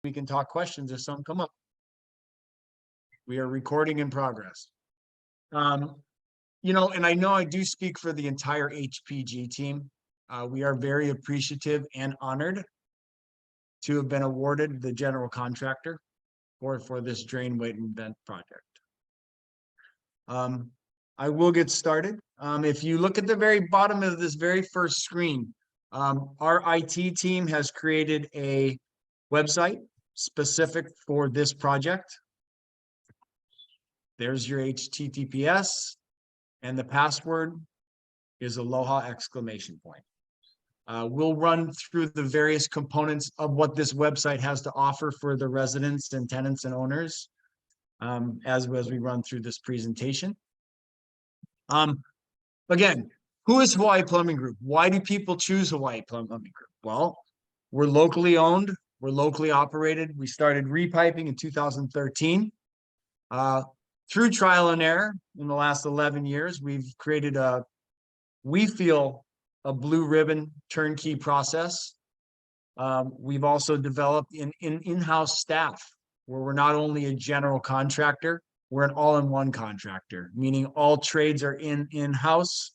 we can talk questions if some come up. We are recording in progress. And I know I do speak for the entire HPG team. We are very appreciative and honored to have been awarded the general contractor for this drain, weight, and vent project. I will get started. If you look at the very bottom of this very first screen, our IT team has created a website specific for this project. There's your HTTPS, and the password is Aloha exclamation point. We'll run through the various components of what this website has to offer for the residents and tenants and owners as we run through this presentation. Again, who is Hawaii Plumbing Group? Why do people choose Hawaii Plumbing Group? Well, we're locally owned, we're locally operated. We started repiping in 2013. Through trial and error in the last 11 years, we've created we feel, a blue ribbon turnkey process. We've also developed an in-house staff where we're not only a general contractor, we're an all-in-one contractor, meaning all trades are in-house.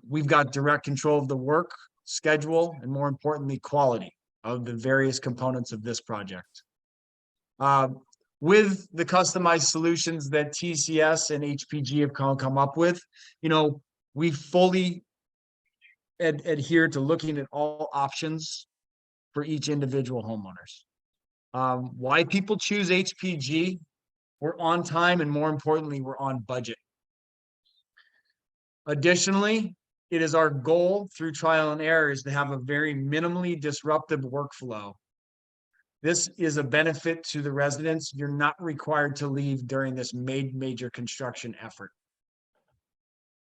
We've got direct control of the work schedule and, more importantly, quality of the various components of this project. With the customized solutions that TCS and HPG have come up with, we fully adhere to looking at all options for each individual homeowners. Why people choose HPG? We're on time, and more importantly, we're on budget. Additionally, it is our goal through trial and error is to have a very minimally disruptive workflow. This is a benefit to the residents. You're not required to leave during this major construction effort.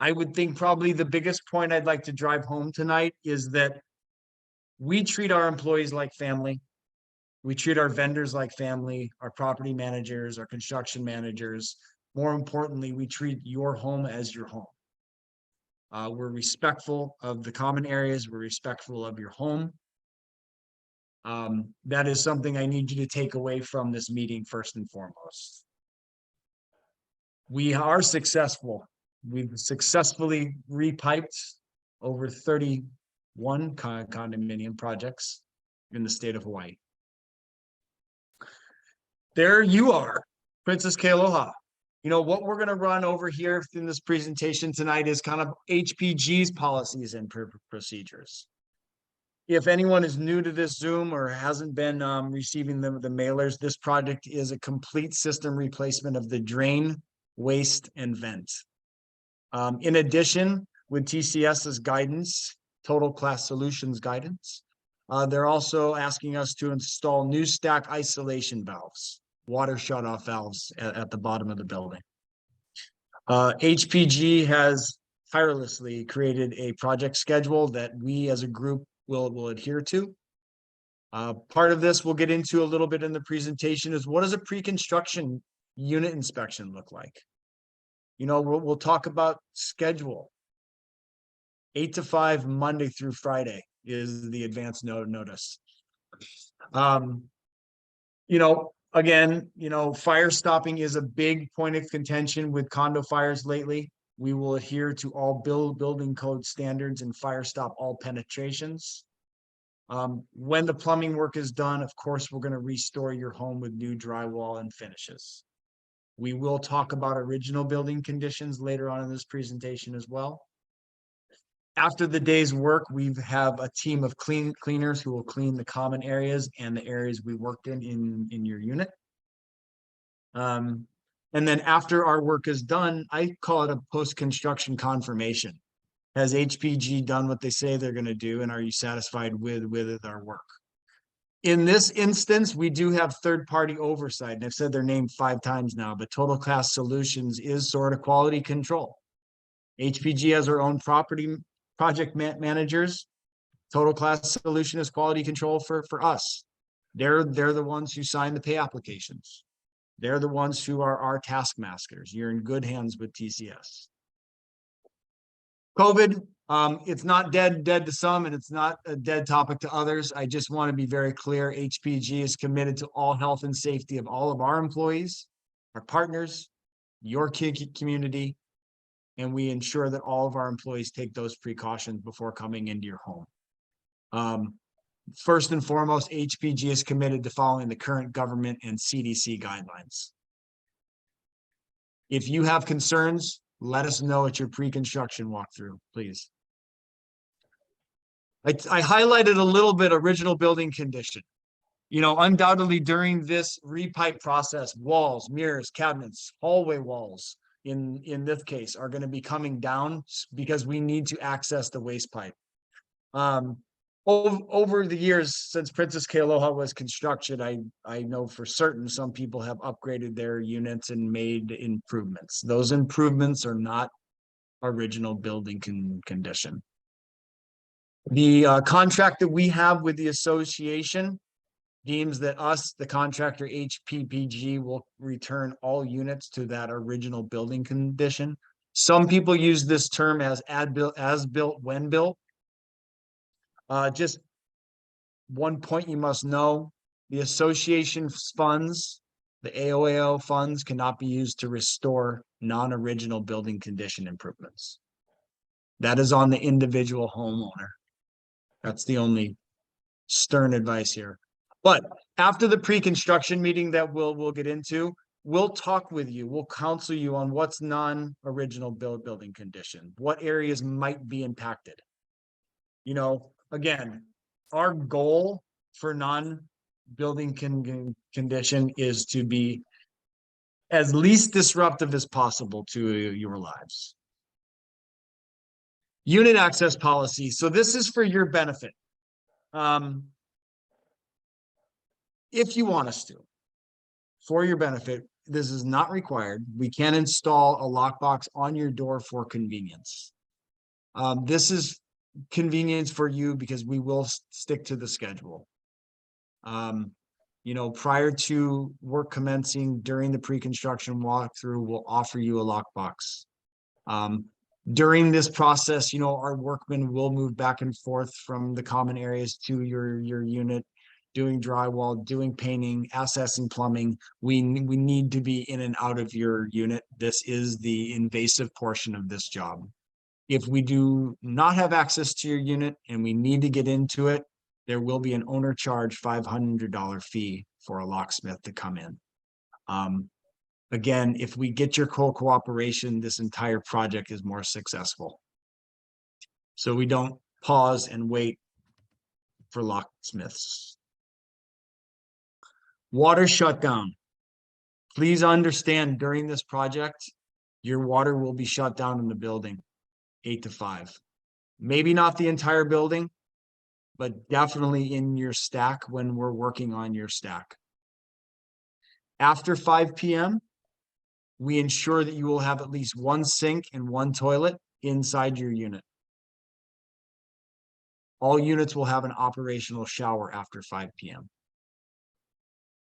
I would think probably the biggest point I'd like to drive home tonight is that we treat our employees like family. We treat our vendors like family, our property managers, our construction managers. More importantly, we treat your home as your home. We're respectful of the common areas. We're respectful of your home. That is something I need you to take away from this meeting first and foremost. We are successful. We've successfully repiped over 31 condominium projects in the state of Hawaii. There you are, Princess Kealoha. What we're going to run over here in this presentation tonight is kind of HPG's policies and procedures. If anyone is new to this Zoom or hasn't been receiving the mailers, this project is a complete system replacement of the drain, waste, and vent. In addition, with TCS's guidance, Total Class Solutions guidance, they're also asking us to install new stack isolation valves, water shutoff valves at the bottom of the building. HPG has tirelessly created a project schedule that we as a group will adhere to. Part of this we'll get into a little bit in the presentation is what does a pre-construction unit inspection look like? We'll talk about schedule. 8 to 5, Monday through Friday is the advance notice. Again, fire stopping is a big point of contention with condo fires lately. We will adhere to all building code standards and fire stop all penetrations. When the plumbing work is done, of course, we're going to restore your home with new drywall and finishes. We will talk about original building conditions later on in this presentation as well. After the day's work, we have a team of cleaners who will clean the common areas and the areas we worked in your unit. And then after our work is done, I call it a post-construction confirmation. Has HPG done what they say they're going to do, and are you satisfied with our work? In this instance, we do have third-party oversight, and I've said their name 5 times now, but Total Class Solutions is sort of quality control. HPG has our own project managers. Total Class Solution is quality control for us. They're the ones who sign the pay applications. They're the ones who are our taskmasters. You're in good hands with TCS. COVID, It's not dead to some, and it's not a dead topic to others. I just want to be very clear. HPG is committed to all health and safety of all of our employees, our partners, your community, and we ensure that all of our employees take those precautions before coming into your home. First and foremost, HPG is committed to following the current government and CDC guidelines. If you have concerns, let us know at your pre-construction walkthrough, please. I highlighted a little bit original building condition. You know, undoubtedly during this repipe process, walls, mirrors, cabinets, hallway walls, in this case, are going to be coming down because we need to access the waste pipe. Over the years since Princess Kealoha was constructed, I know for certain some people have upgraded their units and made improvements. Those improvements are not original building condition. The contract that we have with the association deems that us, the contractor HPPG, will return all units to that original building condition. Some people use this term as built, when built. Just one point you must know, the association's funds, the AOAO funds, cannot be used to restore non-original building condition improvements. That is on the individual homeowner. That's the only stern advice here. But after the pre-construction meeting that we'll get into, we'll talk with you. We'll counsel you on what's non-original building condition, what areas might be impacted. You know, again, our goal for non-building condition is to be as least disruptive as possible to your lives. Unit access policy. So this is for your benefit. If you want us to, for your benefit, this is not required. We can install a lockbox on your door for convenience. This is convenience for you because we will stick to the schedule. You know, prior to work commencing during the pre-construction walkthrough, we'll offer you a lockbox. During this process, you know, our workmen will move back and forth from the common areas to your unit, doing drywall, doing painting, accessing plumbing. We need to be in and out of your unit. This is the invasive portion of this job. If we do not have access to your unit and we need to get into it, there will be an owner charge $500 fee for a locksmith to come in. Again, if we get your cooperation, this entire project is more successful. So we don't pause and wait for locksmiths. Water shutdown. Please understand during this project, your water will be shut down in the building 8 to 5. Maybe not the entire building, but definitely in your stack when we're working on your stack. After 5 p.m., we ensure that you will have at least one sink and one toilet inside your unit. All units will have an operational shower after 5 p.m.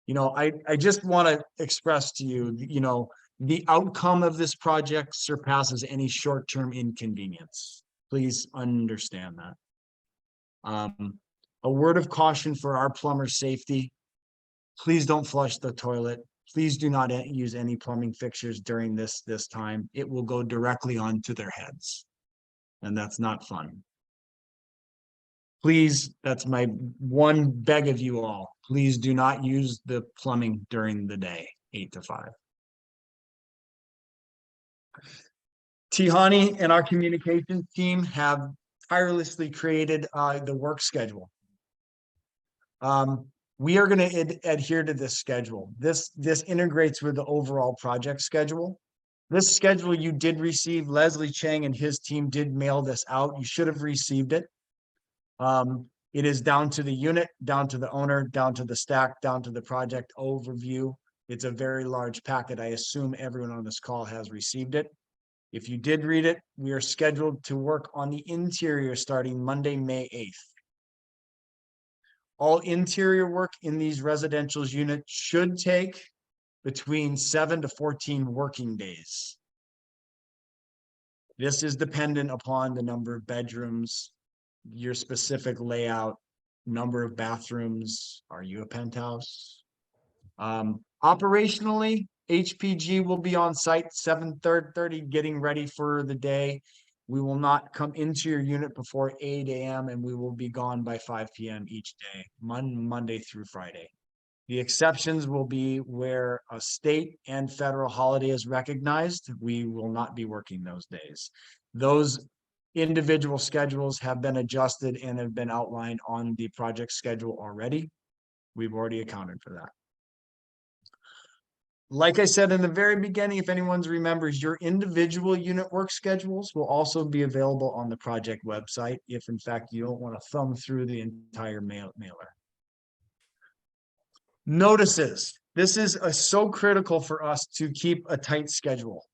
You know, I just want to express to you, you know, the outcome of this project surpasses any short-term inconvenience. Please understand that. A word of caution for our plumber's safety. Please don't flush the toilet. Please do not use any plumbing fixtures during this time. It will go directly onto their heads, and that's not fun. Please, that's my one beg of you all. Please do not use the plumbing during the day, 8 to 5. Tihani and our communications team have tirelessly created the work schedule. We are going to adhere to this schedule. This integrates with the overall project schedule. This schedule you did receive. Leslie Chang and his team did mail this out. You should have received it. It is down to the unit, down to the owner, down to the stack, down to the project overview. It's a very large packet. I assume everyone on this call has received it. If you did read it, we are scheduled to work on the interior starting Monday, May 8th. All interior work in these residential units should take between 7 to 14 working days. This is dependent upon the number of bedrooms, your specific layout, number of bathrooms. Are you a penthouse? Operationally, HPG will be on site 7:30, getting ready for the day. We will not come into your unit before 8 a.m. and we will be gone by 5 p.m. each day, Monday through Friday. The exceptions will be where a state and federal holiday is recognized. We will not be working those days. Those individual schedules have been adjusted and have been outlined on the project schedule already. We've already accounted for that. Like I said in the very beginning, if anyone remembers, your individual unit work schedules will also be available on the project website if in fact you don't want to thumb through the entire mailer. Notices. This is so critical for us to keep a tight schedule.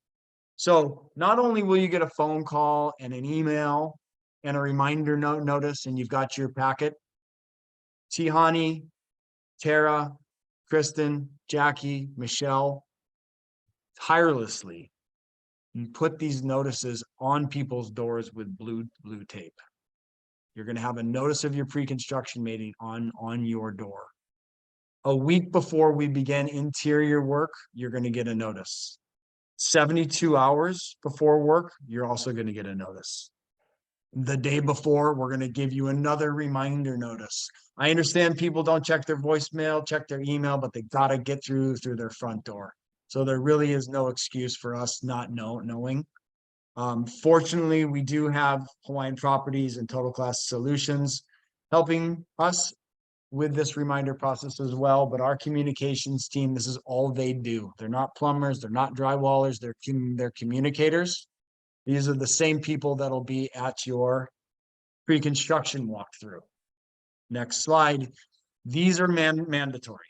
So not only will you get a phone call and an email and a reminder notice, and you've got your packet, Tihani, Tara, Kristen, Jackie, Michelle, tirelessly put these notices on people's doors with blue tape. You're going to have a notice of your pre-construction meeting on your door. A week before we begin interior work, you're going to get a notice. 72 hours before work, you're also going to get a notice. The day before, we're going to give you another reminder notice. I understand people don't check their voicemail, check their email, but they got to get through their front door. So there really is no excuse for us not knowing. Fortunately, we do have Hawaiian Properties and Total Class Solutions helping us with this reminder process as well. But our communications team, this is all they do. They're not plumbers, they're not drywallers, they're communicators. These are the same people that'll be at your pre-construction walkthrough. Next slide. These are mandatory.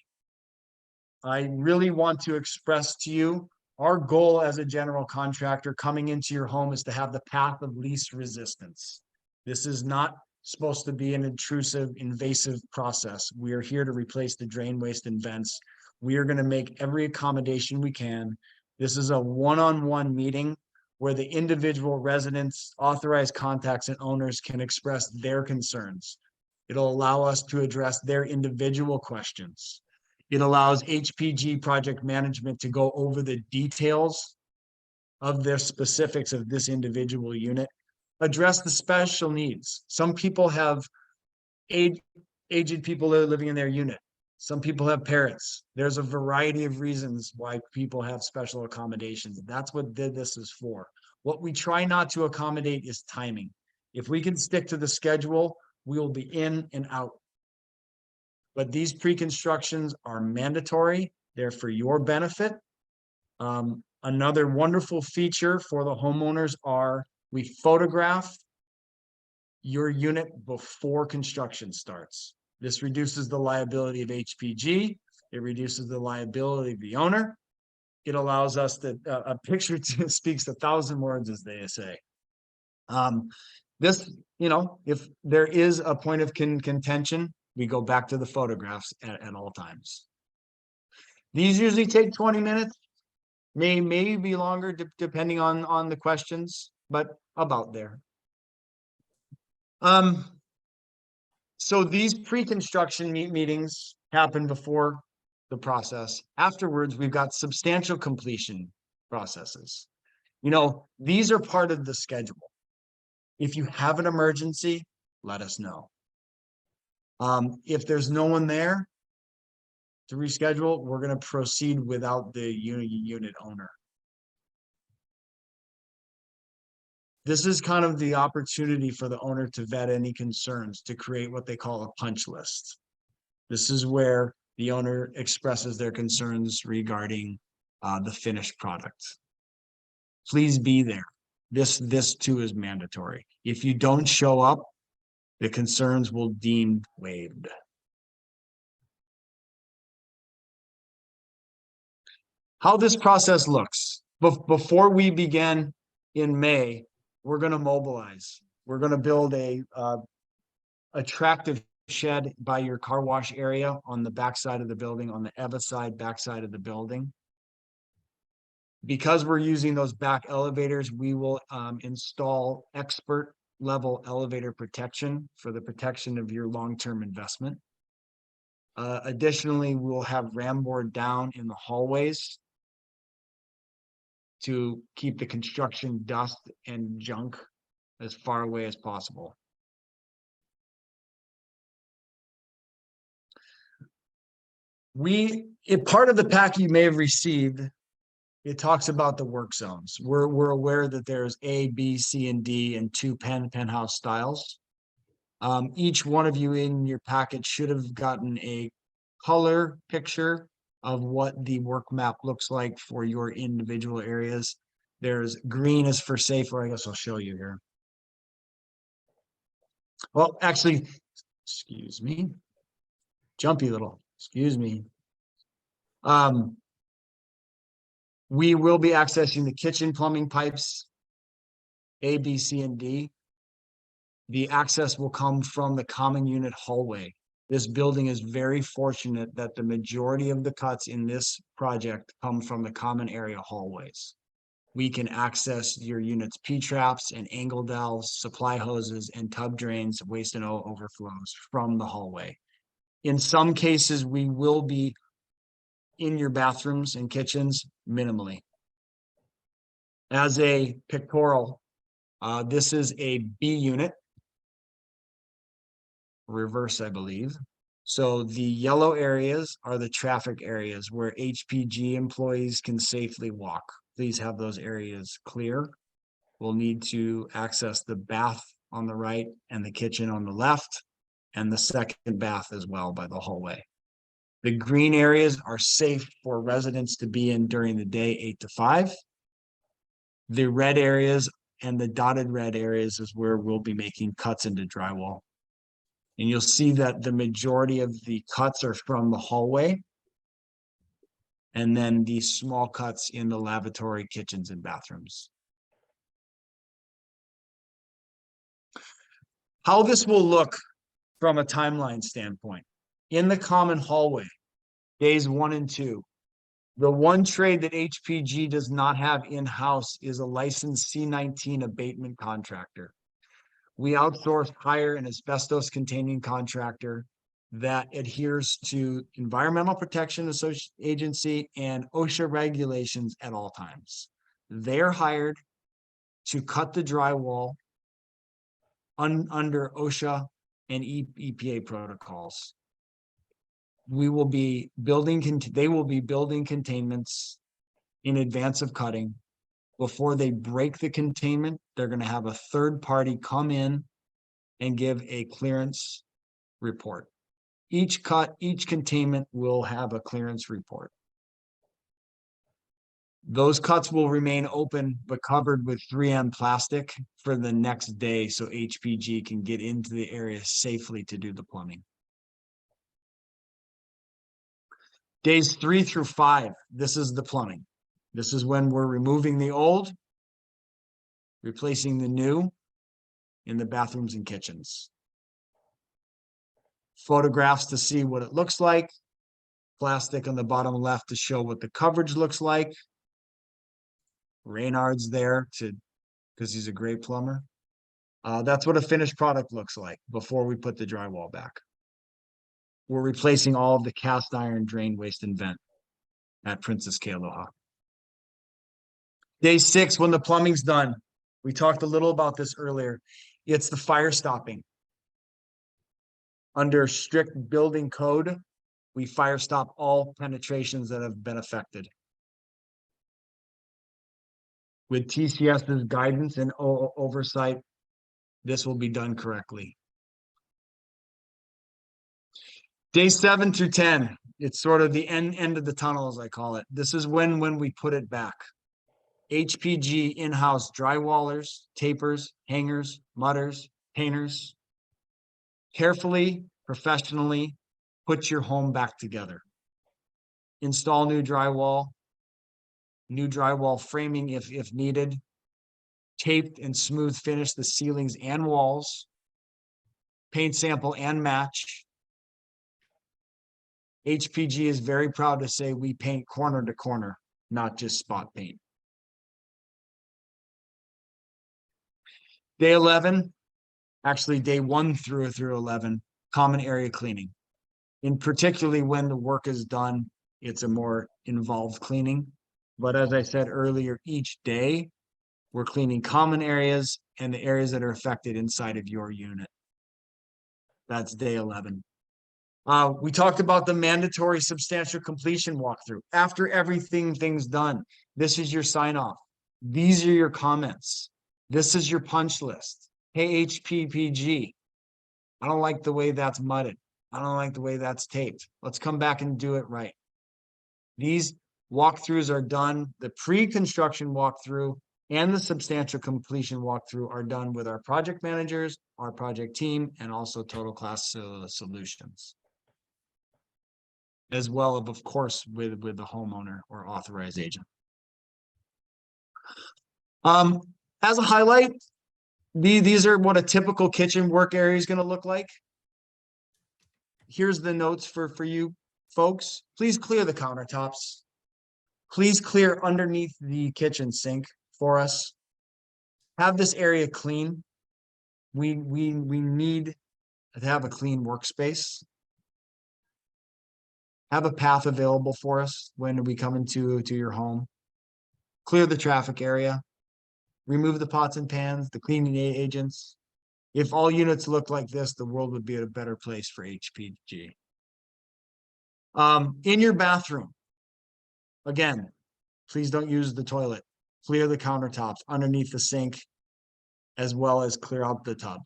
I really want to express to you, our goal as a general contractor coming into your home is to have the path of least resistance. This is not supposed to be an intrusive, invasive process. We are here to replace the drain, waste, and vents. We are going to make every accommodation we can. This is a one-on-one meeting where the individual residents, authorized contacts, and owners can express their concerns. It'll allow us to address their individual questions. It allows HPG project management to go over the details of their specifics of this individual unit, address the special needs. Some people have aged people that are living in their unit. Some people have parents. There's a variety of reasons why people have special accommodations. That's what this is for. What we try not to accommodate is timing. If we can stick to the schedule, we will be in and out. But these pre-constructions are mandatory. They're for your benefit. Another wonderful feature for the homeowners are we photograph your unit before construction starts. This reduces the liability of HPG. It reduces the liability of the owner. It allows us to, a picture speaks 1,000 words, as they say. This, if there is a point of contention, we go back to the photographs at all times. These usually take 20 minutes, may be longer depending on the questions, but about there. So these pre-construction meetings happen before the process. Afterwards, we've got substantial completion processes. These are part of the schedule. If you have an emergency, let us know. If there's no one there to reschedule, we're going to proceed without the unit owner. This is kind of the opportunity for the owner to vet any concerns, to create what they call a punch list. This is where the owner expresses their concerns regarding the finished product. Please be there. This too is mandatory. If you don't show up, the concerns will deem waived. How this process looks. Before we begin in May, we're going to mobilize. We're going to build a attractive shed by your car wash area on the backside of the building, on the EVA side, backside of the building. Because we're using those back elevators, we will install expert level elevator protection for the protection of your long-term investment. Additionally, we'll have ram board down in the hallways to keep the construction dust and junk as far away as possible. Part of the pack you may have received, it talks about the work zones. We're aware that there's A, B, C, and D, and two penthouse styles. Each one of you in your packet should have gotten a color picture of what the work map looks like for your individual areas. There's green is for safer. I guess I'll show you here. Well, actually, excuse me. Jumpy little, excuse me. We will be accessing the kitchen plumbing pipes, A, B, C, and D. The access will come from the common unit hallway. This building is very fortunate that the majority of the cuts in this project come from the common area hallways. We can access your unit's P-traps and angle valves, supply hoses, and tub drains, waste and overflows from the hallway. In some cases, we will be in your bathrooms and kitchens minimally. As a pictorial, this is a B unit. Reverse, I believe. So the yellow areas are the traffic areas where HPG employees can safely walk. Please have those areas clear. We'll need to access the bath on the right and the kitchen on the left, and the second bath as well by the hallway. The green areas are safe for residents to be in during the day, 8 to 5. The red areas and the dotted red areas is where we'll be making cuts into drywall. And you'll see that the majority of the cuts are from the hallway, and then the small cuts in the lavatory, kitchens, and bathrooms. How this will look from a timeline standpoint. In the common hallway, days 1 and 2, the one trade that HPG does not have in-house is a licensed C19 abatement contractor. We outsource, hire an asbestos-containing contractor that adheres to Environmental Protection Agency and OSHA regulations at all times. They're hired to cut the drywall under OSHA and EPA protocols. They will be building containments in advance of cutting. Before they break the containment, they're going to have a third party come in and give a clearance report. Each containment will have a clearance report. Those cuts will remain open but covered with 3M plastic for the next day so HPG can get into the area safely to do the plumbing. Days 3 through 5, this is the plumbing. This is when we're removing the old, replacing the new in the bathrooms and kitchens. Photographs to see what it looks like. Plastic on the bottom left to show what the coverage looks like. Reynard's there because he's a great plumber. That's what a finished product looks like before we put the drywall back. We're replacing all of the cast iron drain, waste, and vent at Princess Kealoha. Day 6, when the plumbing's done, we talked a little about this earlier. It's the fire stopping. Under strict building code, we fire stop all penetrations that have been affected. With TCS's guidance and oversight, this will be done correctly. Day 7 through 10, it's sort of the end of the tunnel, as I call it. This is when we put it back. HPG in-house drywallers, tapers, hangers, mudders, painters. Carefully, professionally, put your home back together. Install new drywall framing if needed. Taped and smooth finish the ceilings and walls. Paint sample and match. HPG is very proud to say we paint corner to corner, not just spot paint. Day 11, actually day 1 through 11, common area cleaning. In particularly when the work is done, it's a more involved cleaning. But as I said earlier, each day we're cleaning common areas and the areas that are affected inside of your unit. That's day 11. We talked about the mandatory substantial completion walkthrough. After everything's done, this is your sign off. These are your comments. This is your punch list. Hey, HPPG, I don't like the way that's mudded. I don't like the way that's taped. Let's come back and do it right. These walkthroughs are done. The pre-construction walkthrough and the substantial completion walkthrough are done with our project managers, our project team, and also Total Class Solutions. As well as, of course, with the homeowner or authorized agent. As a highlight, these are what a typical kitchen work area is going to look like. Here's the notes for you folks. Please clear the countertops. Please clear underneath the kitchen sink for us. Have this area clean. We need to have a clean workspace. Have a path available for us when we come into your home. Clear the traffic area. Remove the pots and pans, the cleaning agents. If all units look like this, the world would be a better place for HPG. In your bathroom, again, please don't use the toilet. Clear the countertops underneath the sink, as well as clear out the tub.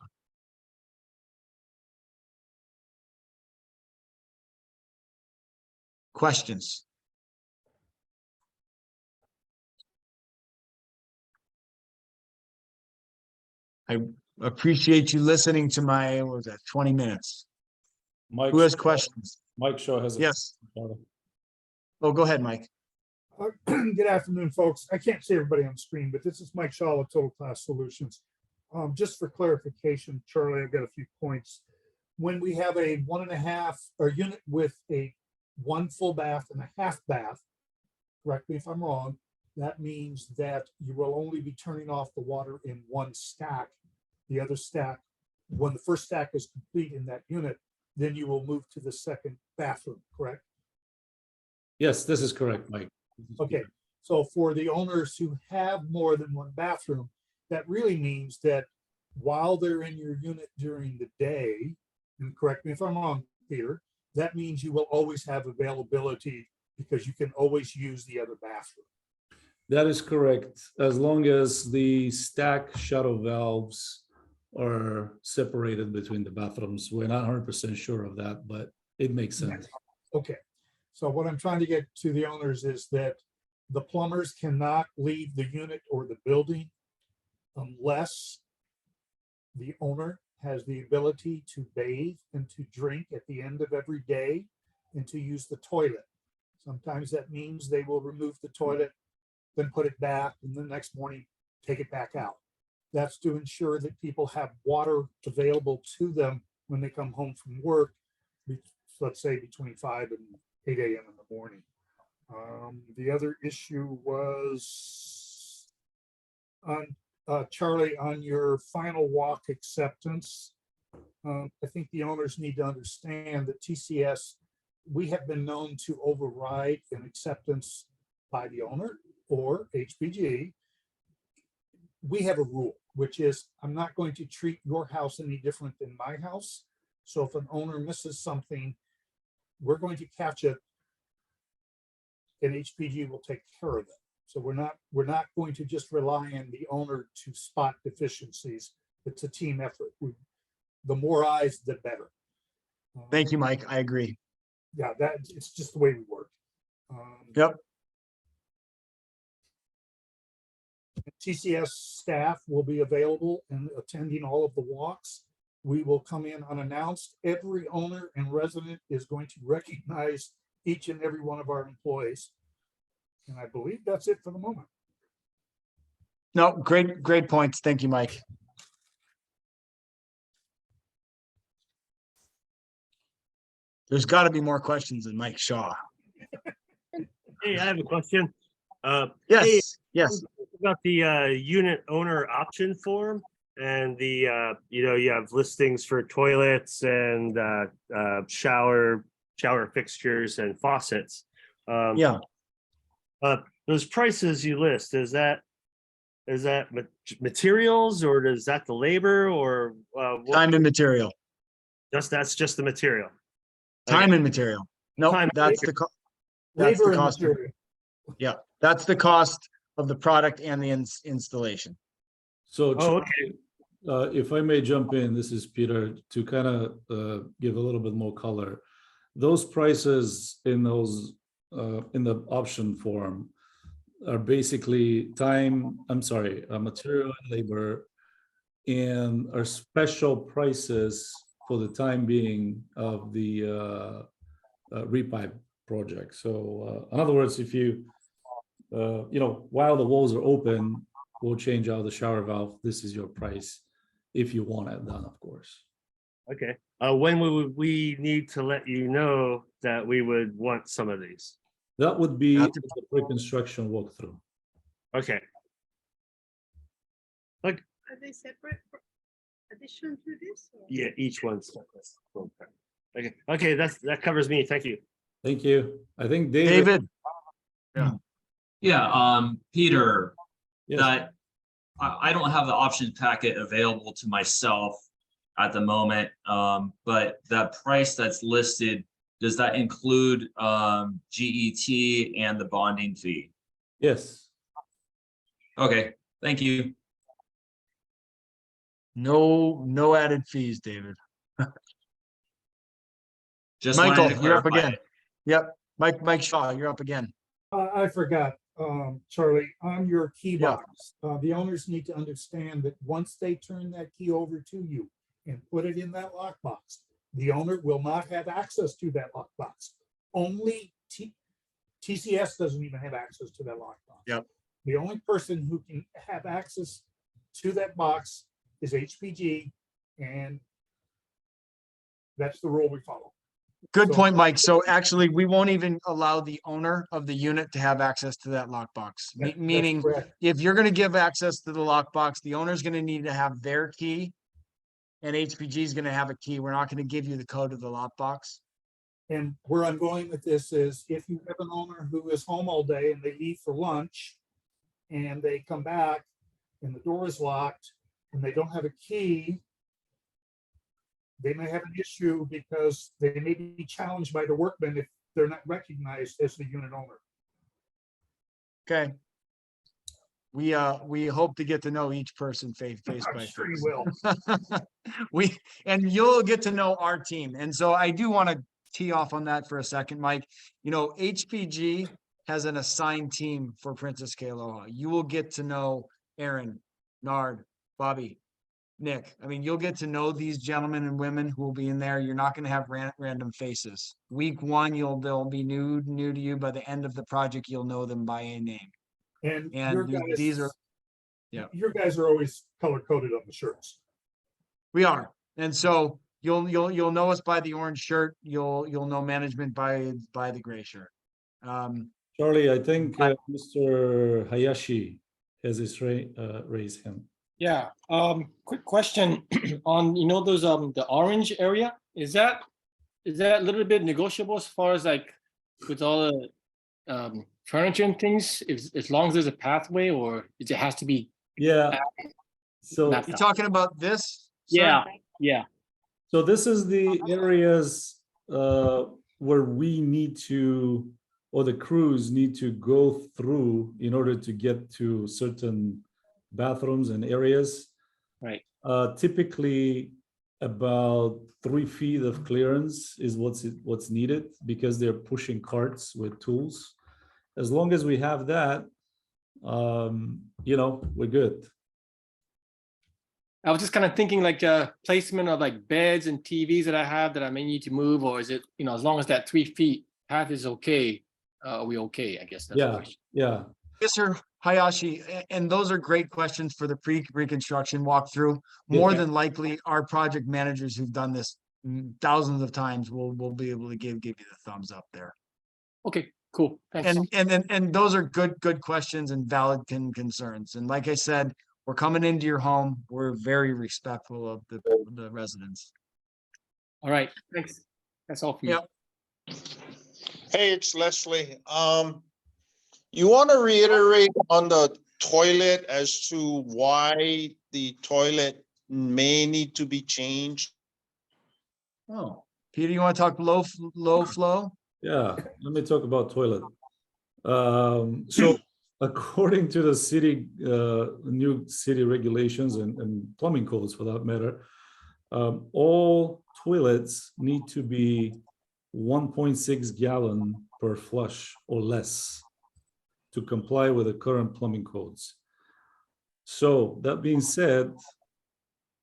Questions? I appreciate you listening to my, what was that, 20 minutes. Mike, Who has questions? Mike Shaw has. Yes. Oh, go ahead, Mike. Good afternoon, folks. I can't see everybody on the screen, but this is Mike Shaw with Total Class Solutions. Just for clarification, Charlie, I've got a few points. When we have a 1.5 or unit with a 1 full bath and a half bath, correct me if I'm wrong, that means that you will only be turning off the water in one stack. The other stack, when the first stack is complete in that unit, then you will move to the second bathroom, correct? Yes, this is correct, Mike. Okay, so for the owners who have more than one bathroom, that really means that while they're in your unit during the day, and correct me if I'm wrong, Peter, that means you will always have availability because you can always use the other bathroom. That is correct. As long as the stack shuttle valves are separated between the bathrooms. We're not 100% sure of that, but it makes sense. Okay, so what I'm trying to get to the owners is that the plumbers cannot leave the unit or the building unless the owner has the ability to bathe and to drink at the end of every day and to use the toilet. Sometimes that means they will remove the toilet, then put it back, and the next morning take it back out. That's to ensure that people have water available to them when they come home from work, let's say between 5 and 8 a.m. in the morning. The other issue was on Charlie, on your final walk acceptance. I think the owners need to understand that TCS, we have been known to override an acceptance by the owner or HPG. We have a rule, which is I'm not going to treat your house any different than my house. So if an owner misses something, we're going to catch it and HPG will take care of it. So we're not going to just rely on the owner to spot deficiencies. It's a team effort. The more eyes, the better. Thank you, Mike. I agree. Yeah, it's just the way we work. Yep. TCS staff will be available and attending all of the walks. We will come in unannounced. Every owner and resident is going to recognize each and every one of our employees. And I believe that's it for the moment. No, great points. Thank you, Mike. There's got to be more questions than Mike Shaw. Hey, I have a question. Yes, Hey, yes. about the unit owner option form. and the you have listings for toilets and shower fixtures and faucets. Yeah, Those prices you list, is that materials, or is that the labor, or time and material, that's just the material? time Okay. and material. No, Time. that's the, that's the Labor and cost. of- material. Yeah, that's the cost of the product and the installation. So Oh, okay. if I may jump in, this is Peter, to kind of give a little bit more color. Those prices in those in the option form are basically material and labor, and are special prices for the time being of the repipe project. So in other words, if you while the walls are open, we'll change out the shower valve. This is your price if you want it done, of course. Okay. When would we need to let you know that we would want some of these? That would be That's- the pre-construction walkthrough. Okay. Are they separate for addition to this? or- Yeah, each one's separate. Okay. Okay, that covers me. Thank you. Thank you. I think David. David, Yeah, Peter, Yes. that I don't have the option packet available to myself at the moment. But that price that's listed, does that include GET and the bonding fee? Yes. Okay, thank you. no added fees, David. Just wanted to Michael, you're up clarify again. it. Yep, Mike Shaw, you're up again. I forgot, Charlie, on your key Yeah. box, the owners need to understand that once they turn that key over to you and put it in that lockbox, the owner will not have access to that lockbox. Only TCS doesn't even have access to that lockbox. Yep. The only person who can have access to that box is HPG, and that's the rule we follow. Good So- point, Mike. So actually, we won't even allow the owner of the unit to have access to that lockbox. That's Meaning, correct. if you're gonna give access to the lockbox, the owner's gonna need to have their key. And HPG is gonna have a key. We're not gonna give you the code of the lockbox. And where I'm going with this is if you have an owner who is home all day and they leave for lunch and they come back and the door is locked and they don't have a key, they may have an issue because they may be challenged by the workmen if they're not recognized as the unit owner. Okay. We hope to get to know each person face I'm by sure you face. will. And you'll get to know our team. And so I do want to tee off on that for a second, Mike. You know, HPG has an assigned team for Princess Kealoha. You will get to know Aaron, Nard, Bobby, Nick. I mean, you'll get to know these gentlemen and women who will be in there. You're not going to have random faces. Week one, they'll be new to you. By the end of the project, you'll know them by a name. And And your these guys, are- yeah. your guys are always color coded on the shirts. We are. And so you'll know us by the orange shirt. You'll know management by the gray shirt. Charlie, I think Mr. Hayashi has his raised hand. Yeah, quick question on, those, the orange area, is that a little bit negotiable as far as like with all the furniture and things, as long as there's a pathway, or it has to be? Yeah. So, Not- You talking about this? sir? Yeah, yeah, so this is the areas where we need to, or the crews need to go through in order to get to certain bathrooms and areas. right. Typically, about 3 feet of clearance is what's needed because they're pushing carts with tools. As long as we have that, we're good. I was just kind of thinking like placement of like beds and TVs that I have that I may need to move, or is it, as long as that 3 feet path is okay, are we okay? I guess that's the Yeah, question. yeah. Mr. Hayashi, and those are great questions for the pre-reconstruction walkthrough. More Yeah. than likely, our project managers who've done this thousands of times will be able to give you the thumbs up there. Okay, cool, thanks. And those are good questions and valid concerns. And like I said, we're coming into your home. We're very respectful of the residents. All right, thanks. That's all for me. Yep. Hey, it's Leslie. You want to reiterate on the toilet as to why the toilet may need to be changed? Oh, Peter, you want to talk low flow? Yeah, let me talk about toilet. So according to the city, new city regulations and plumbing codes for that matter, all toilets need to be 1.6 gallon per flush or less to comply with the current plumbing codes. So that being said,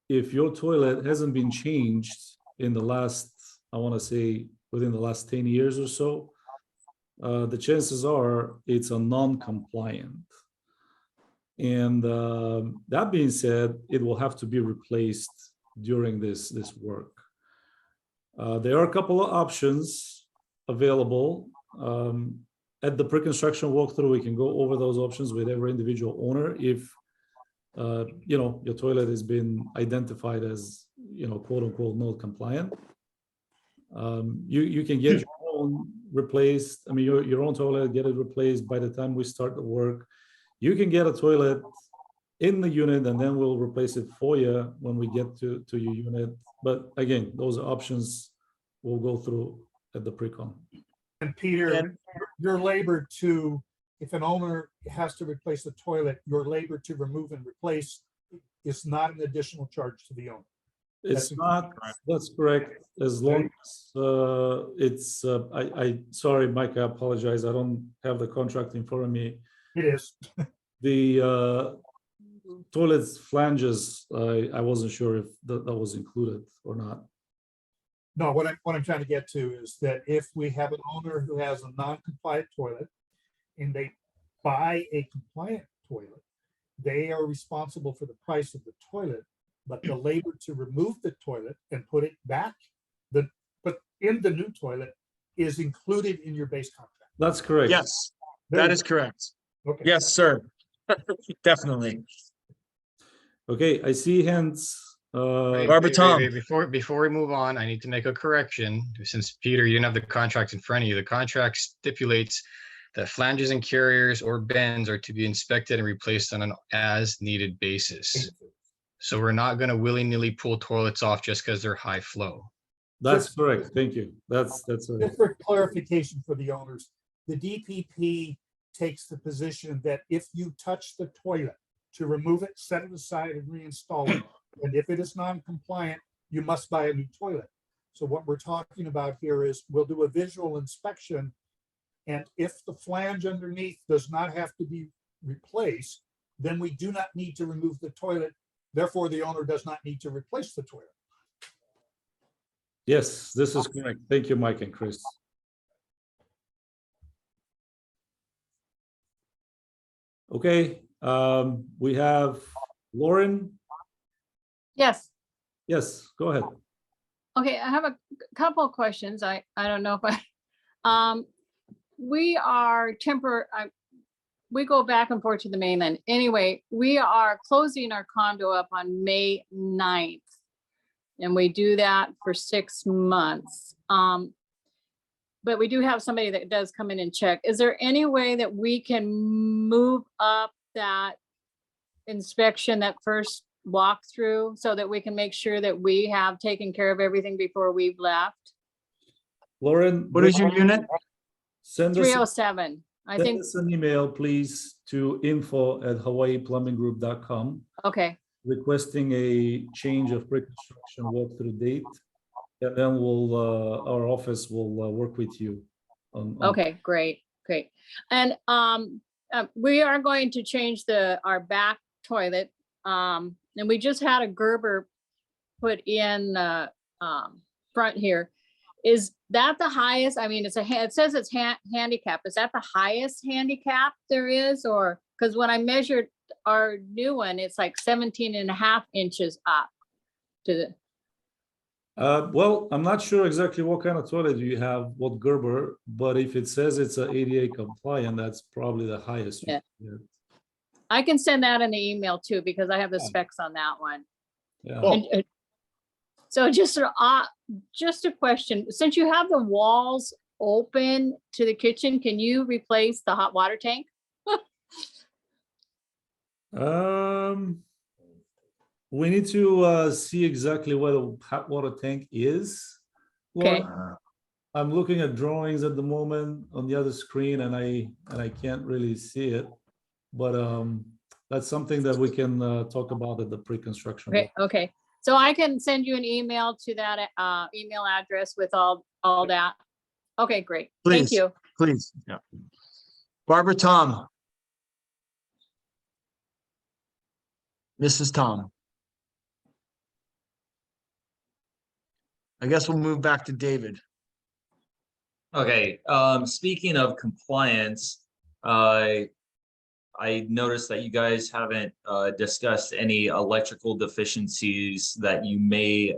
if your toilet hasn't been changed in the last, I want to say within the last 10 years or so, the chances are it's a non-compliant. And that being said, it will have to be replaced during this work. There are a couple of options available. At the pre-construction walkthrough, we can go over those options with every individual owner if your toilet has been identified as quote unquote not compliant. You can get your own replaced. I mean, your own toilet, get it replaced by the time we start the work. You can get a toilet in the unit and then we'll replace it for you when we get to your unit. But again, those options we'll go through at the pre-con. And Peter, And- your labor if an owner has to replace the toilet, your labor to remove and replace is not an additional charge to the owner. It's That's not, that's correct, as long as it's, sorry, Mike, I apologize, I don't have the contract in front of me. It is. The toilets flanges, I wasn't sure if that was included or not. No, what I'm trying to get to is that if we have an owner who has a non-compliant toilet and they buy a compliant toilet, they are responsible for the price of the toilet, but the labor to remove the toilet and put it back, put in the new toilet is included in your base contract. That's correct. Yes, There that you is correct. go. Okay. Yes, sir. Definitely. Okay, I see hands. Barbara Tom. Before we move on, I need to make a correction. Since Peter, you didn't have the contract in front of you, the contract stipulates that flanges and carriers or bends are to be inspected and replaced on an as-needed basis. So we're not going to willy-nilly pull toilets off just because they're high flow. That's correct. Thank you. That's Just for clarification for the owners, the DPP takes the position that if you touch the toilet to remove it, set it aside and reinstall it, and if it is non-compliant, you must buy a new toilet. So what we're talking about here is we'll do a visual inspection, and if the flange underneath does not have to be replaced, then we do not need to remove the toilet. Therefore, the owner does not need to replace the toilet. Yes, this is correct. Thank you, Mike and Chris. Okay, we have Lauren. Yes. Yes, go ahead. Okay, I have a couple of questions. I don't know if we are we go back and forth to the mainland. Anyway, we are closing our condo up on May 9th. And we do that for 6 months. But we do have somebody that does come in and check. Is there any way that we can move up that inspection, that first walkthrough, so that we can make sure that we have taken care of everything before we've left? Lauren. What is your unit? Send us, 307. I send think, us an email, please, to info@hawaiiplumbinggroup.com okay, requesting a change of pre-construction walkthrough date. And then our office will work with you on. okay, great. And we are going to change our back toilet. And we just had a Gerber put in front here. Is that the highest? I mean, it says it's handicap. Is that the highest handicap there is? Or, because when I measured our new one, it's like 17.5 inches up to the. Well, I'm not sure exactly what kind of toilet you have, what Gerber, but if it says it's a ADA compliant, that's probably the highest. Yeah. I can send that in the email too, because I have the Yeah. specs on that one. Yeah. Oh. And, so just a question, since you have the walls open to the kitchen, can you replace the hot water tank? We need to see exactly where the hot water tank is. Okay. Laura. I'm looking at drawings at the moment on the other screen, and I can't really see it. But that's something that we can talk about at the pre-construction. Okay, okay. So I can send you an email to that email address with all that. Okay, great. Thank Please. you. Please, yeah. Barbara Tom. Mrs. Tom. I guess we'll move back to David. Okay, speaking of compliance, I noticed that you guys haven't discussed any electrical deficiencies that you may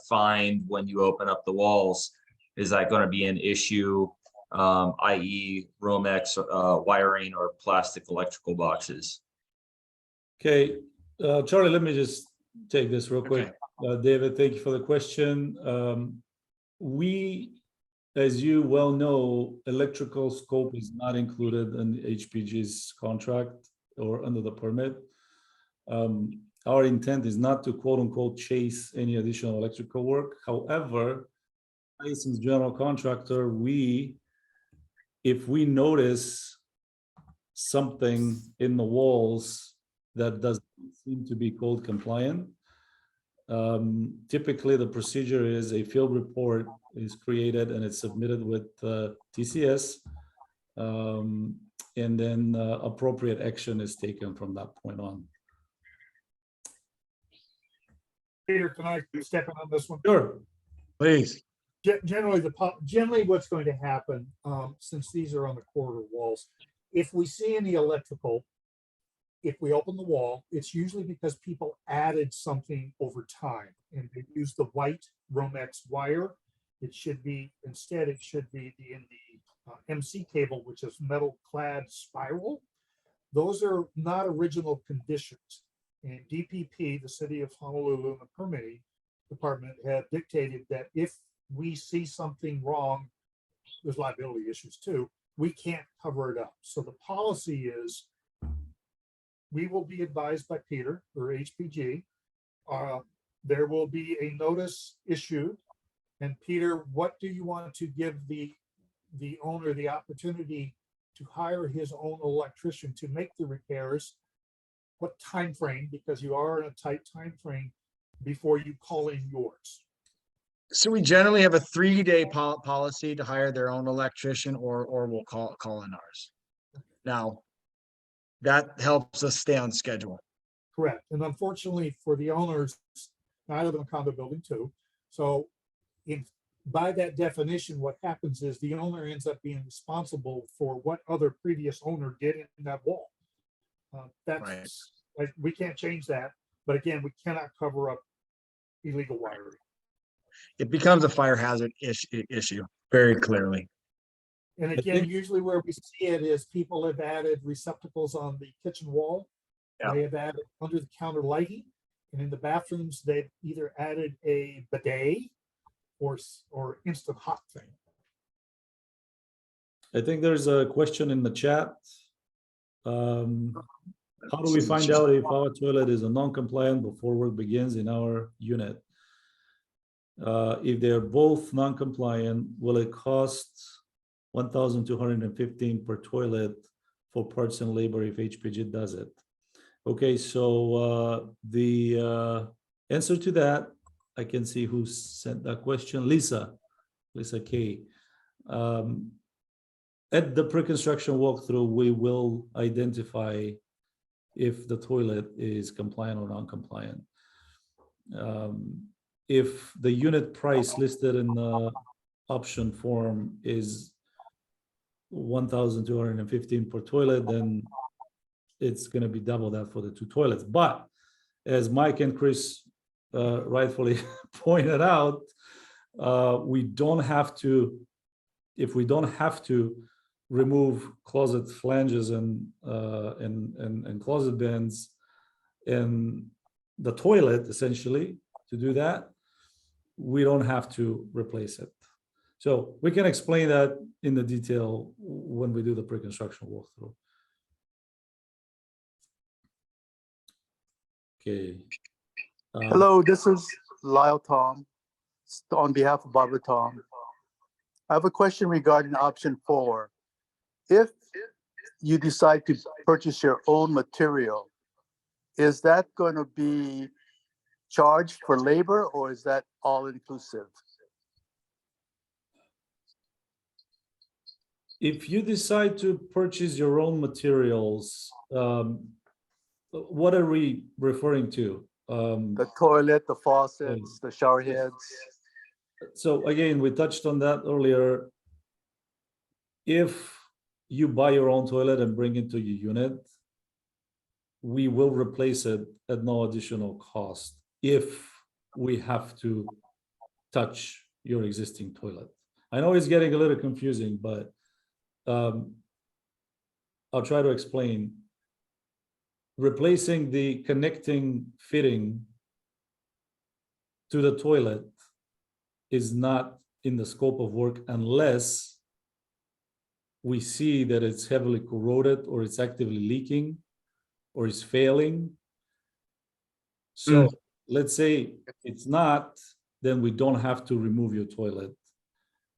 find when you open up the walls. Is that going to be an issue, i.e. Romex wiring or plastic electrical boxes? Okay, Charlie, let me just take this real quick. Okay. David, thank you for the question. We, as you well know, electrical scope is not included in HPG's contract or under the permit. Our intent is not to quote unquote chase any additional electrical work. However, licensed general contractor, if we notice something in the walls that doesn't seem to be code compliant, typically the procedure is a field report is created and it's submitted with TCS, and then appropriate action is taken from that point on. Peter, can I step in on this one? Sure. Please. Generally what's going to happen, since these are on the corridor walls, if we see any electrical, if we open the wall, it's usually because people added something over time and they use the white Romex wire. It should be, instead, it should be in the MC cable, which is metal clad spiral. Those are not original conditions. And DPP, the city of Honolulu, and the permitting department have dictated that if we see something wrong, there's liability issues too, we can't cover it up. So the policy is, we will be advised by Peter or HPG. There will be a notice issued. And Peter, what do you want to give the owner the opportunity to hire his own electrician to make the repairs? What time frame, because you are in a tight time frame, before you call in yours? So we generally have a 3-day policy to hire their own electrician, or we'll call in ours. Now, that helps us stay on schedule. Correct. And unfortunately for the owners, I live in a condo building too. So by that definition, what happens is the owner ends up being responsible for what other previous owner did in that wall. That's Right. like, we can't change that. But again, we cannot cover up illegal wiring. It becomes a fire hazard issue very clearly. And again, usually where we see it is people have added receptacles on the kitchen wall. Yeah. They have added under the counter lighting, and in the bathrooms, they've either added a bidet or instant hot thing. I think there's a question in the chat. How do we find out if our toilet is a non-compliant before work begins in our unit? If they're both non-compliant, will it cost $1,215 per toilet for parts and labor if HPG does it? Okay, so the answer to that, I can see who sent that question. Lisa K. At the pre-construction walkthrough, we will identify if the toilet is compliant or non-compliant. If the unit price listed in the option form is $1,215 per toilet, then it's going to be double that for the 2 toilets. But as Mike and Chris rightfully pointed out, we don't have to, if we don't have to remove closet flanges and closet bins in the toilet, essentially, to do that, we don't have to replace it. So we can explain that in the detail when we do the pre-construction walkthrough. Okay. Hello, this is Lyle Tom on behalf of Barbara Tom. I have a question regarding option 4. If you decide to purchase your own material, is that going to be charged for labor or is that all inclusive? If you decide to purchase your own materials, what are we referring to? The toilet, the faucets, the shower heads. So again, we touched on that earlier. If you buy your own toilet and bring it to your unit, we will replace it at no additional cost if we have to touch your existing toilet. I know it's getting a little confusing, but I'll try to explain. Replacing the connecting fitting to the toilet is not in the scope of work unless we see that it's heavily corroded or it's actively leaking or is failing. So let's say it's not, then we don't have to remove your toilet,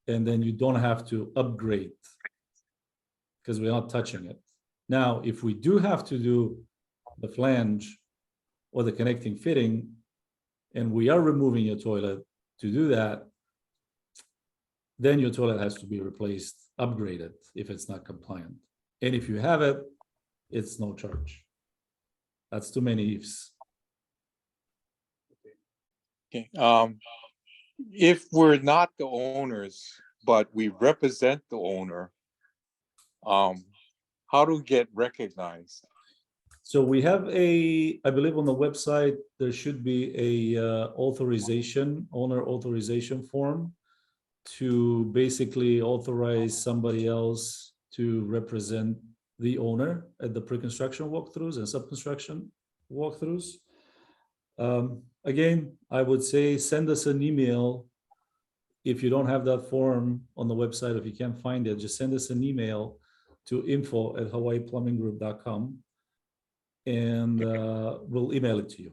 and then you don't have to upgrade because we're not touching it. Now, if we do have to do the flange or the connecting fitting, and we are removing your toilet to do that, then your toilet has to be replaced, upgraded if it's not compliant. And if you have it, it's no charge. That's too many ifs. Okay. If we're not the owners, but we represent the owner, how to get recognized? So we have a, I believe on the website, there should be a owner authorization form to basically authorize somebody else to represent the owner at the pre-construction walkthroughs and sub-construction walkthroughs. Again, I would say send us an email. If you don't have that form on the website, if you can't find it, just send us an email to info@hawaiiplumbinggroup.com and we'll email it to you.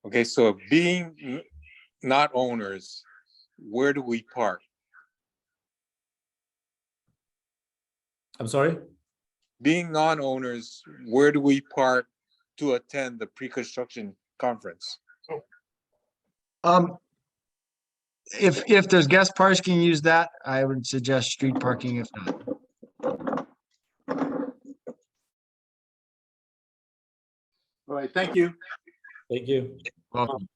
Okay, so being not owners, where do we park? I'm sorry? Being non-owners, where do we park to attend the pre-construction conference? If there's guest parking, use that. I would suggest street parking if not. All right, thank you. Thank you. Welcome.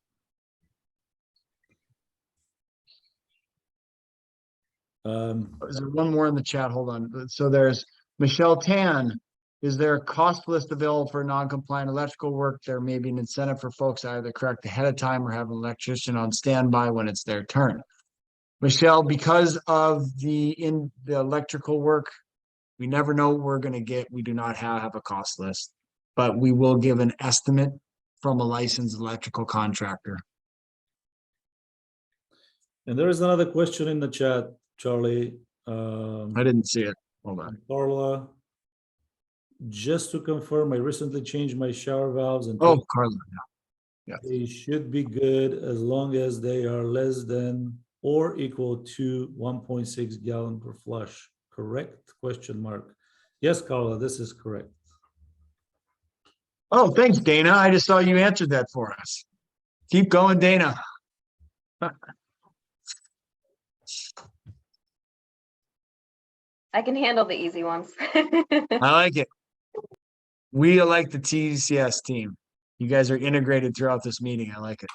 Is there one more in the chat? Hold on. So there's Michelle Tan. Is there a cost list available for non-compliant electrical work? There may be an incentive for folks to either correct ahead of time or have an electrician on standby when it's their turn. Michelle, because of the electrical work, we never know what we're going to get. We do not have a cost list, but we will give an estimate from a licensed electrical contractor. And there is another question in the chat, Charlie. I didn't see it. Hold on. Carla, just to confirm, I recently changed my shower valves and Oh, Carla. Yeah. they should be good as long as they are less than or equal to 1.6 gallon per flush. Correct? Question mark. Yes, Carla, this is correct. Oh, thanks, Dana. I just saw you answered that for us. Keep going, Dana. I can handle the easy ones. I like it. We like the TCS team. You guys are integrated throughout this meeting. I like it.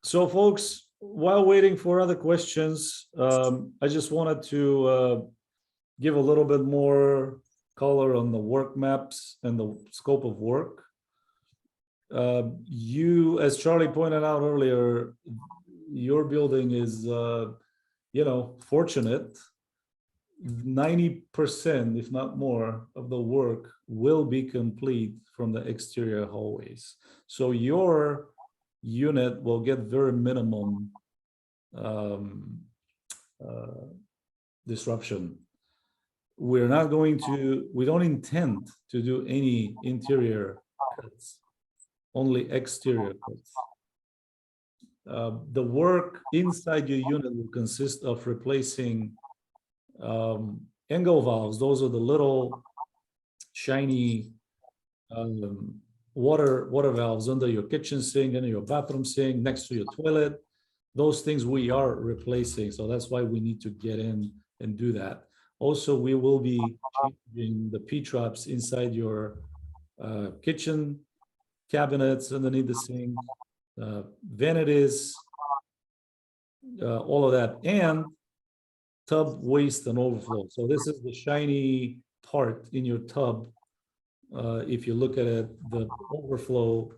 So folks, while waiting for other questions, I just wanted to give a little bit more color on the work maps and the scope of work. You, as Charlie pointed out earlier, your building is, fortunate 90%, if not more, of the work will be complete from the exterior hallways. So your unit will get very minimum disruption. We don't intend to do any interior cuts, only exterior cuts. The work inside your unit will consist of replacing angle valves. Those are the little shiny water valves under your kitchen sink, under your bathroom sink, next to your toilet. Those things we are replacing, so that's why we need to get in and do that. Also, we will be changing the P-traps inside your kitchen cabinets underneath the sink, vanities, all of that, and tub waste and overflow. So this is the shiny part in your tub. If you look at it, the overflow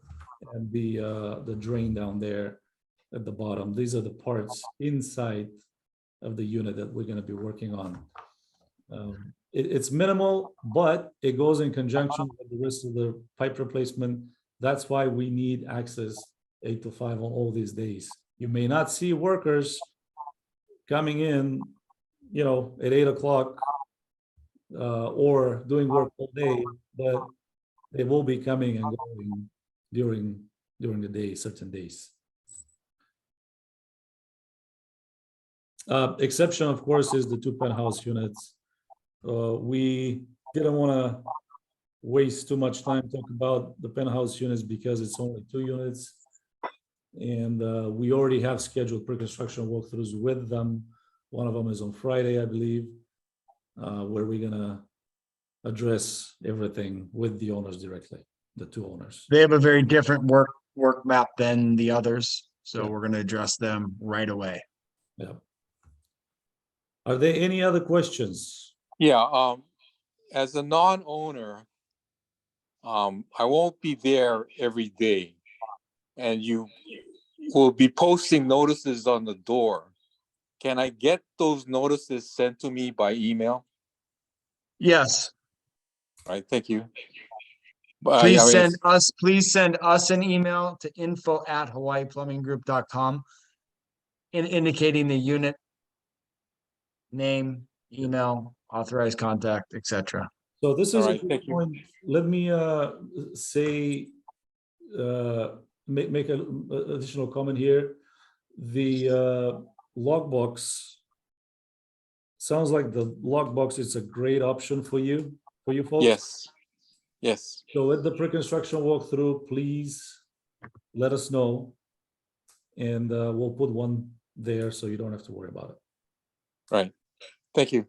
and the drain down there at the bottom, these are the parts inside of the unit that we're going to be working on. It's minimal, but it goes in conjunction with the rest of the pipe replacement. That's why we need access 8 to 5 on all these days. You may not see workers coming in, at 8 o'clock or doing work all day, but they will be coming and going during the day, certain days. Exception, of course, is the 2 penthouse units. We didn't want to waste too much time talking about the penthouse units because it's only 2 units. And we already have scheduled pre-construction walkthroughs with them. One of them is on Friday, I believe, where we're going to address everything with the owners directly, the 2 owners. They have a very different work map than the others, so Yeah. we're going to address them right away. Yeah. Are there any other questions? Yeah, as a non-owner, I won't be there every day. And you will be posting notices on the door. Can I get those notices sent to me by email? Yes, All right, thank you. please send us an email to info@hawaiiplumbinggroup.com indicating the unit name, email, authorized contact, etc. So this All is a right, good thank you. point. Let me say, make an additional comment here. The logbox sounds like the logbox is a great option for you folks. Yes, yes. So at the pre-construction walkthrough, please let us know, and we'll put one there so you don't have to worry about it. Right. Thank you.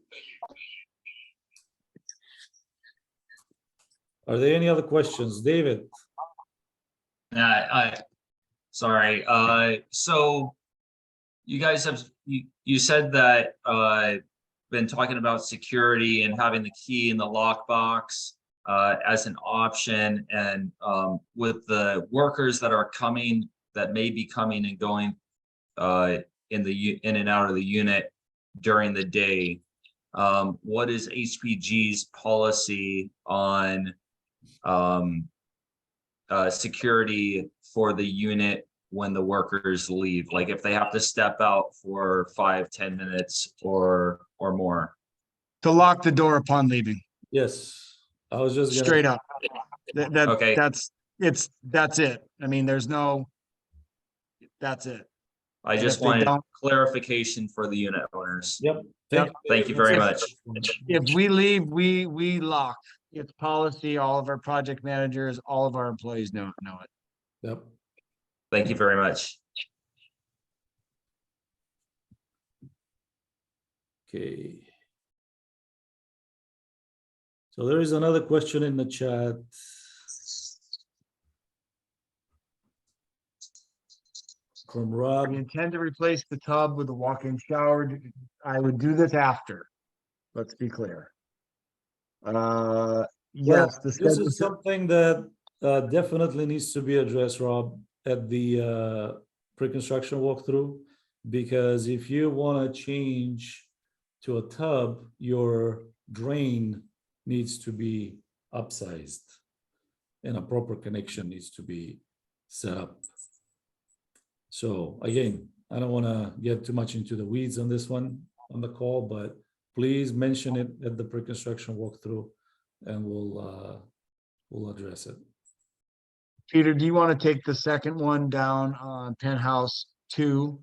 Are there any other questions, David? Sorry. So you guys have, you said that been talking about security and having the key in the lockbox as an option, and with the workers that are coming, that may be coming and going in and out of the unit during the day. What is HPG's policy on security for the unit when the workers leave? Like if they have to step out for 5-10 minutes or more? To lock the door upon leaving, Yes, I was just gonna. straight up. Okay. That's it. I mean, there's no, that's it. I And just if they wanted don't- clarification for the unit owners. Yep. Thank you very much. If we leave, we lock. It's policy. All of our project managers, all of our employees know it. Yep. Thank you very much. Okay. So there is another question in the chat. From Rob. We intend to replace the tub with a walk-in shower. I would do this after. Let's be clear. Yes, Well, the this schedule- is something that definitely needs to be addressed, Rob, at the pre-construction walkthrough, because if you want to change to a tub, your drain needs to be upsized and a proper connection needs to be set up. So again, I don't want to get too much into the weeds on this one on the call, but please mention it at the pre-construction walkthrough and we'll address it. Peter, do you want to take the second one down on penthouse 2?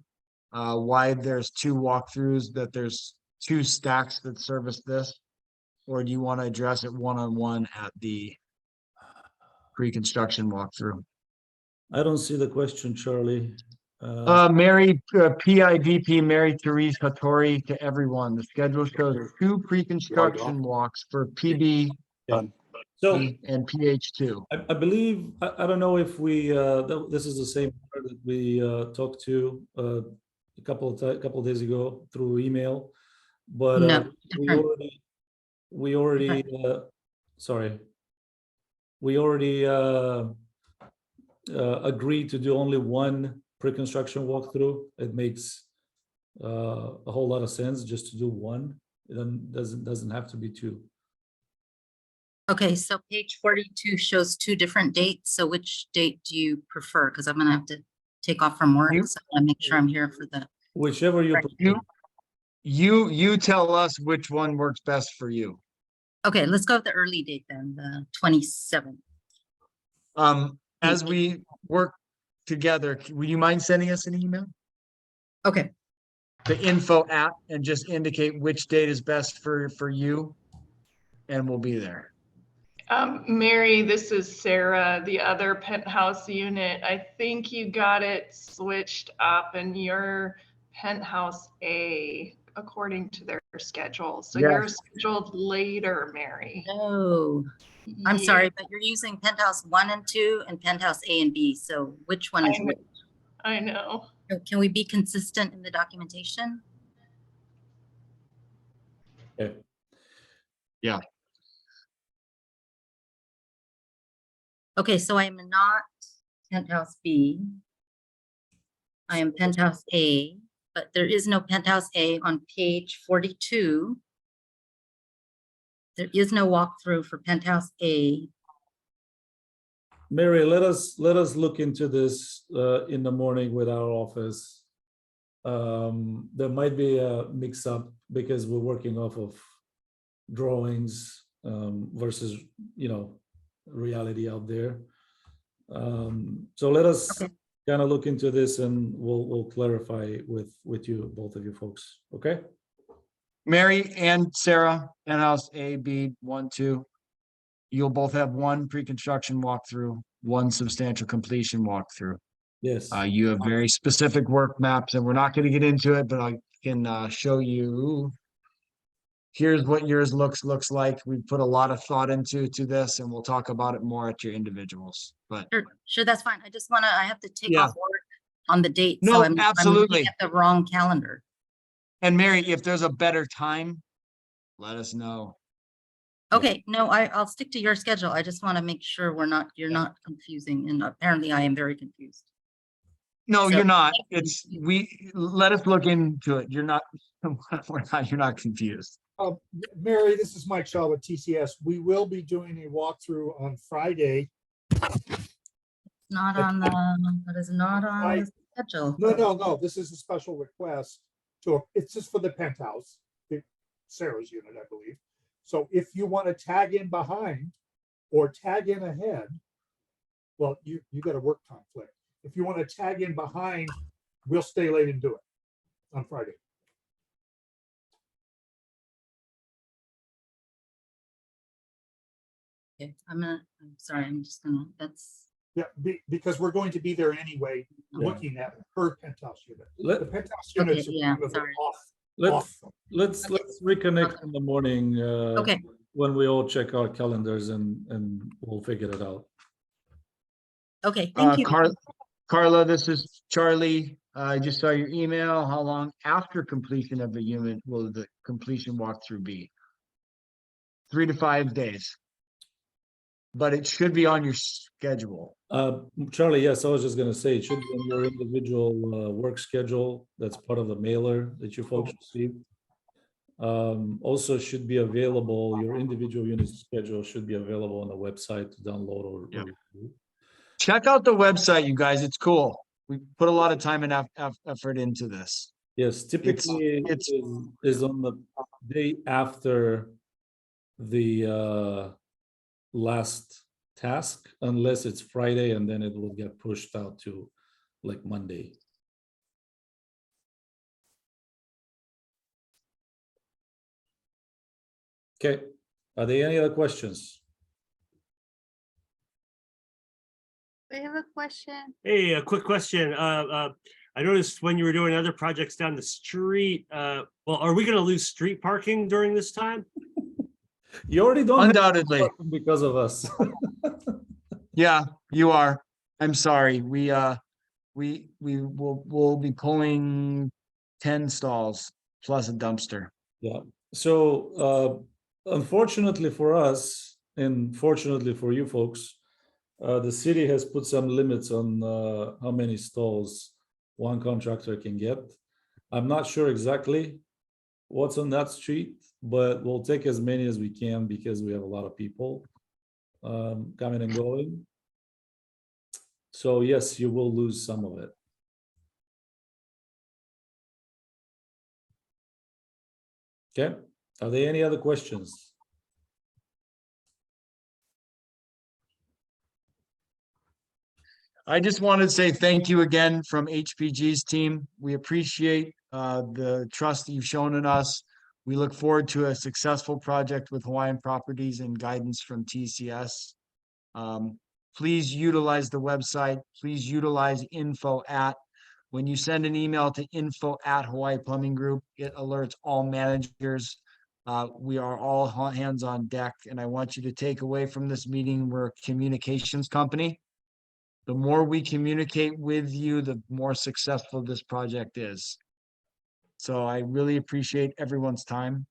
Why there's 2 walkthroughs, that there's 2 stacks that service this? Or do you want to address it one-on-one at the pre-construction walkthrough? I don't see the question, Charlie. Mary, PIVP, Mary Therese Hattori, to everyone. The schedule shows 2 pre-construction walks for PB So and PH2. I believe, I don't know if we, this is the same part that we talked to a couple of days ago through email, but No, we already agreed to do only 1 pre-construction walkthrough. It makes a whole lot of sense just to do 1. It doesn't have to be 2. Okay, so page 42 shows 2 different dates. So which date do you prefer? Because I'm gonna have to take off from work, so I make sure I'm here for the. Whichever you prefer. You tell us which one works best for you. Okay, let's go with the early date then, the 27th. As we work together, would you mind sending us an email? Okay. The info app, and just indicate which date is best for you, and we'll be there. Mary, this is Sarah, the other penthouse unit. I think you got it switched up in your penthouse A according to their schedule. So you're scheduled later, Mary. Oh, I'm sorry, but you're using penthouse 1 and 2 and penthouse A and B. So which one is which? I know. Can we be consistent in the documentation? Okay. Yeah. Okay, so I am not penthouse B. I am penthouse A, but there is no penthouse A on page 42. There is no walkthrough for penthouse A. Mary, let us look into this in the morning with our office. There might be a mix-up because we're working off of drawings versus, reality out there. So let us kind of look into this and we'll clarify with you, both of you folks. Okay. Mary and Sarah, penthouse A, B, 1, 2. You'll both have 1 pre-construction walkthrough, 1 substantial completion walkthrough. Yes. You have very specific work maps, and we're not going to get into it, but I can show you. Here's what yours looks like. We put a lot of thought into this, and we'll talk about it more at your individuals. But sure, that's fine. I have to take Yeah. off work on the date. No, So I'm absolutely. looking at the wrong calendar. And Mary, if there's a better time, let us know. Okay, no, I'll stick to your schedule. I just want to make sure you're not confusing, and apparently I am very confused. No, So- you're not. Let us look into it. You're not confused. Mary, this is Mike Shaw with TCS. We will be doing a walkthrough on Friday. Not on that is not on the schedule. No, this is a special request. So it's just for the penthouse, Sarah's unit, I believe. So if you want to tag in behind or tag in ahead, well, you got a work conflict. If you want to tag in behind, we'll stay late and do it on Friday. Okay, I'm sorry, I'm just gonna, Yeah, because we're going to be there anyway, looking at her penthouse unit. The penthouse units are kind of off. Let's reconnect in the morning. Okay. When we all check our calendars and we'll figure it out. Okay, thank you. Carla, this is Charlie. I just saw your email. How long after completion of the unit will the completion walkthrough be? 3 to 5 days. But it should be on your schedule. Charlie, yes, I was just gonna say, it should be on your individual work schedule. That's part of the mailer that you folks received. Also should be available, your individual unit schedule should be available on the website to download or Yeah. review. Check out the website, you guys. It's cool. We put a lot of time and effort into this. Yes, typically it's- is on the day after the last task, unless it's Friday, and then it will get pushed out to like Monday. Okay, are there any other questions? I have a question. Hey, a quick question. I noticed when you were doing other projects down the street, well, are we gonna lose street parking during this time? You already don't have Undoubtedly. because of us. Yeah, you are. I'm sorry. We'll be pulling 10 stalls plus a dumpster. Yeah, so unfortunately for us, and fortunately for you folks, the city has put some limits on how many stalls one contractor can get. I'm not sure exactly what's on that street, but we'll take as many as we can because we have a lot of people coming and going. So yes, you will lose some of it. Okay, are there any other questions? I just wanted to say thank you again from HPG's team. We appreciate the trust that you've shown in us. We look forward to a successful project with Hawaiian Properties and guidance from TCS. Please utilize the website. Please utilize info at. When you send an email to info@Hawaii Plumbing Group, it alerts all managers. We are all hands on deck, and I want you to take away from this meeting, we're a communications company. The more we communicate with you, the more successful this project is. So I really appreciate everyone's time,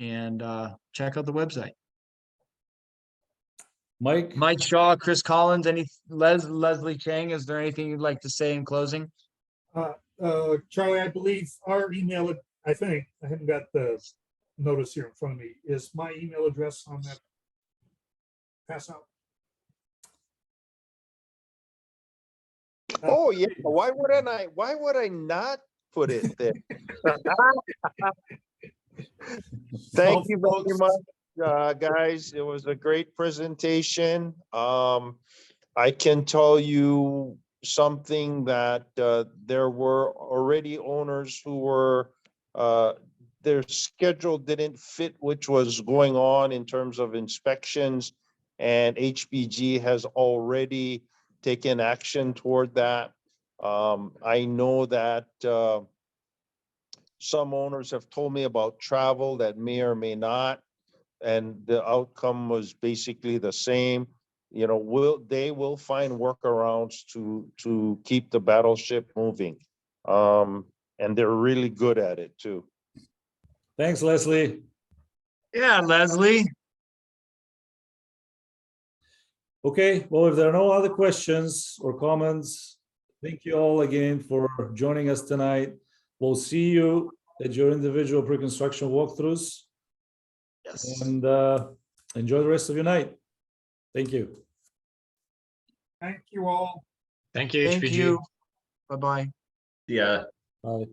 and check out the website. Mike Shaw, Chris Collins, Leslie Chang, is there anything you'd like to say in closing? Charlie, I believe our email, I think, I haven't got the notice here in front of me. Is my email address on that pass out? Oh, yeah, why would I not put it there? Thank you very much, guys. It was a great presentation. I can tell you something that there were already owners who were their schedule didn't fit which was going on in terms of inspections, and HPG has already taken action toward that. I know that some owners have told me about travel that may or may not, and the outcome was basically the same. You know, they will find workarounds to keep the battleship moving. And they're really good at it too. Thanks, Leslie. Yeah, Leslie. Okay, well, if there are no other questions or comments, thank you all again for joining us tonight. We'll see you at your individual pre-construction walkthroughs. Yes. And enjoy the rest of your night. Thank you. Thank you all. Thank you, Thank HPG. you. Bye-bye. Yeah. Bye.